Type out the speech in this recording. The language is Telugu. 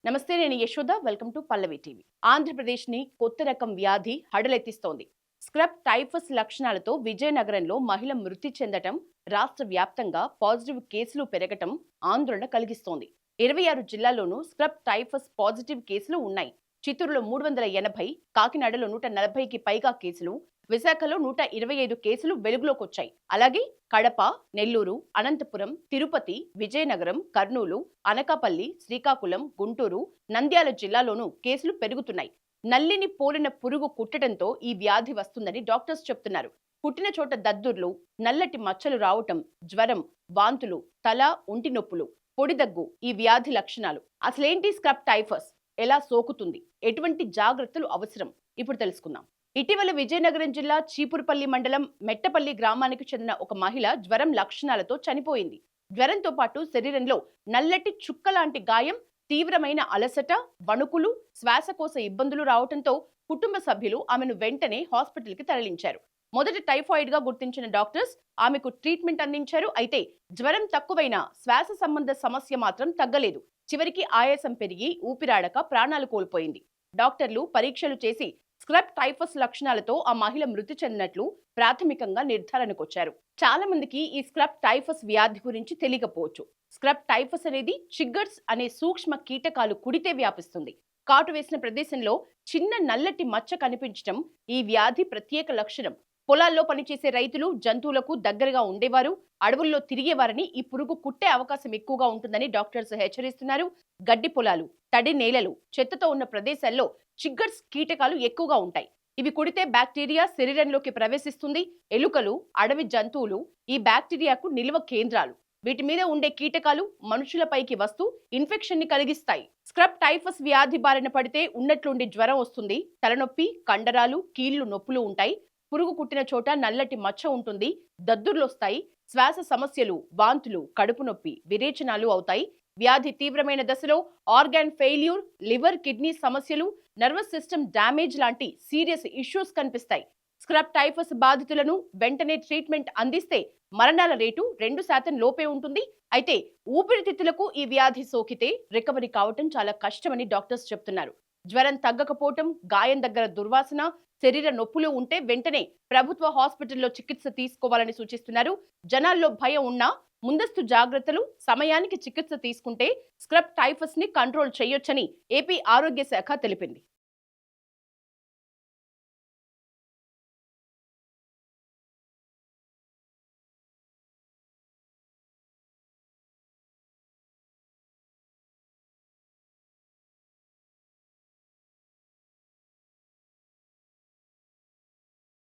నమస్తే, నేను Yashoda. Welcome to Pallavi TV. Andhra Pradesh ని కొత్త రకం వ్యాధి హడలెత్తిస్తోంది. స్క్రబ్ టైఫస్ లక్షణాలతో విజయనగరంలో మహిళ మృతి చెందటం, రాష్ట్ర వ్యాప్తంగా పాజిటివ్ కేసులు పెరగటం ఆందోళన కలిగిస్తోంది. 26 జిల్లాల్లోనూ స్క్రబ్ టైఫస్ పాజిటివ్ కేసులు ఉన్నాయి. చిత్తూరులో 380, కాకినాడలో 140కి పైగా కేసులు, విశాఖలో 125 కేసులు వెలుగులోకొచ్చాయి. అలాగే కడప, నెల్లూరు, అనంతపురం, తిరుపతి, విజయనగరం, కర్నూలు, అనకాపల్లి, శ్రీకాకుళం, గుంటూరు, నంద్యాల జిల్లాలోనూ కేసులు పెరుగుతున్నాయి. నల్లిని పోలిన పురుగు కుట్టడంతో ఈ వ్యాధి వస్తుందని డాక్టర్స్ చెప్తున్నారు. కుట్టిన చోట దద్దుర్లు, నల్లటి మచ్చలు రావటం, జ్వరం, వాంతులు, తల, ఒంటి నొప్పులు, పొడిదగ్గు ఈ వ్యాధి లక్షణాలు. అసలేంటి స్క్రబ్ టైఫస్? ఎలా సోకుతుంది? ఎటువంటి జాగ్రత్తలు అవసరం? ఇప్పుడు తెలుసుకుందాం. ఇటీవల విజయనగరం జిల్లా చీపురుపల్లి మండలం మెట్టపల్లి గ్రామానికి చెందిన ఒక మహిళ జ్వరం లక్షణాలతో చనిపోయింది. జ్వరంతో పాటు శరీరంలో నల్లటి చుక్కలాంటి గాయం, తీవ్రమైన అలసట, వణుకులు, శ్వాసకోశ ఇబ్బందులు రావడంతో కుటుంబ సభ్యులు ఆమెను వెంటనే హాస్పిటల్కి తరలించారు. మొదట టైఫాయిడ్ గా గుర్తించిన డాక్టర్స్ ఆమెకు ట్రీట్మెంట్ అందించారు. అయితే జ్వరం తక్కువైనా శ్వాస సంబంధ సమస్య మాత్రం తగ్గలేదు. చివరికి ఆయాసం పెరిగి ఊపిరాడక ప్రాణాలు కోల్పోయింది. డాక్టర్లు పరీక్షలు చేసి స్క్రబ్ టైఫస్ లక్షణాలతో ఆ మహిళ మృతి చెందినట్లు ప్రాథమికంగా నిర్ధారణకొచ్చారు. చాలా మందికి ఈ స్క్రబ్ టైఫస్ వ్యాధి గురించి తెలియకపోవచ్చు. స్క్రబ్ టైఫస్ అనేది చిగ్గర్స్ అనే సూక్ష్మ కీటకాలు కుడితే వ్యాపిస్తుంది. కాటు వేసిన ప్రదేశంలో చిన్న నల్లటి మచ్చ కనిపించడం ఈ వ్యాధి ప్రత్యేక లక్షణం. పొలాల్లో పనిచేసే రైతులు జంతువులకు దగ్గరగా ఉండేవారు, అడవుల్లో తిరిగేవారని ఈ పురుగు కుట్టే అవకాశం ఎక్కువగా ఉంటుందని డాక్టర్స్ హెచ్చరిస్తున్నారు. గడ్డి పొలాలు, తడి నేలలు, చెత్తతో ఉన్న ప్రదేశాల్లో చిగ్గర్స్ కీటకాలు ఎక్కువగా ఉంటాయి. ఇవి కుడితే బ్యాక్టీరియా శరీరంలోకి ప్రవేశిస్తుంది. ఎలుకలు, అడవి జంతువులు ఈ బ్యాక్టీరియాకు నిల్వ కేంద్రాలు. వీటి మీద ఉండే కీటకాలు మనుషులపైకి వస్తూ ఇన్ఫెక్షన్ ని కలిగిస్తాయి. స్క్రబ్ టైఫస్ వ్యాధి బారిన పడితే ఉన్నట్లుండి జ్వరం వస్తుంది, తలనొప్పి, కండరాలు, కీళ్లు నొప్పులు ఉంటాయి. పురుగు కుట్టిన చోట నల్లటి మచ్చ ఉంటుంది, దద్దుర్లొస్తాయి, శ్వాస సమస్యలు, వాంతులు, కడుపు నొప్పి, విరేచనాలు అవుతాయి. వ్యాధి తీవ్రమైన దశలో ఆర్గాన్ ఫెయిల్యూర్, లివర్, కిడ్నీ సమస్యలు, నర్వస్ సిస్టమ్ డ్యామేజ్ లాంటి సీరియస్ ఇష్యూస్ కనిపిస్తాయి. స్క్రబ్ టైఫస్ బాధితులను వెంటనే ట్రీట్మెంట్ అందిస్తే మరణాల రేటు 2% లోపే ఉంటుంది. అయితే ఊపిరితిత్తులకు ఈ వ్యాధి సోకితే రికవరీ కావటం చాలా కష్టమని డాక్టర్స్ చెప్తున్నారు. జ్వరం తగ్గకపోవటం, గాయం దగ్గర దుర్వాసన, శరీర నొప్పులు ఉంటే వెంటనే ప్రభుత్వ హాస్పిటల్లో చికిత్స తీసుకోవాలని సూచిస్తున్నారు. జనాల్లో భయం ఉన్నా ముందస్తు జాగ్రత్తలు, సమయానికి చికిత్స తీసుకుంటే స్క్రబ్ టైఫస్ ని కంట్రోల్ చేయొచ్చని ఏపీ ఆరోగ్య శాఖ తెలిపింది.